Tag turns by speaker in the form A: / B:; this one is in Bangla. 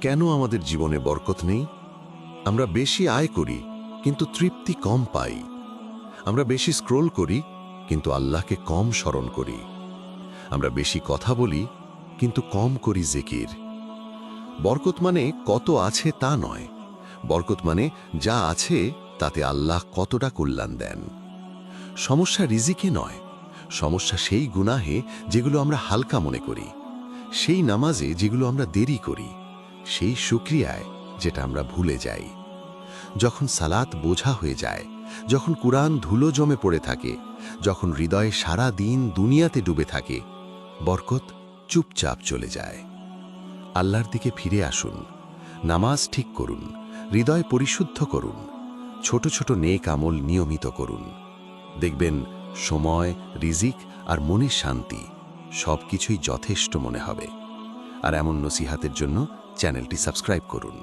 A: কেন আমাদের জীবনে বরকত নেই? আমরা বেশি আয় করি কিন্তু তৃপ্তি কম পাই। আমরা বেশি স্ক্রোল করি কিন্তু আল্লাহকে কম স্মরণ করি। আমরা বেশি কথা বলি কিন্তু কম করি জিকির। বরকত মানে কত আছে তা নয়, বরকত মানে যা আছে তাতে আল্লাহ কতটা কল্যাণ দেন। সমস্যা রিজিকে নয়, সমস্যা সেই গুনাহে যেগুলো আমরা হালকা মনে করি, সেই নামাজে যেগুলো আমরা দেরি করি, সেই শুকরিয়ায় যেটা আমরা ভুলে যাই। যখন সালাত বোঝা হয়ে যায়, যখন কুরআন ধুলো জমে পড়ে থাকে, যখন হৃদয়ে সারা দিন দুনিয়াতে ডুবে থাকে, বরকত চুপচাপ চলে যায়। আল্লাহর দিকে ফিরে আসুন, নামাজ ঠিক করুন, হৃদয় পরিশুদ্ধ করুন, ছোট ছোট নেক আমল নিয়মিত করুন। দেখবেন সময়, রিজিক আর মনের শান্তি সব কিছুই যথেষ্ট মনে হবে। আর এমন নসিহাতের জন্য চ্যানেলটি সাবস্ক্রাইব করুন।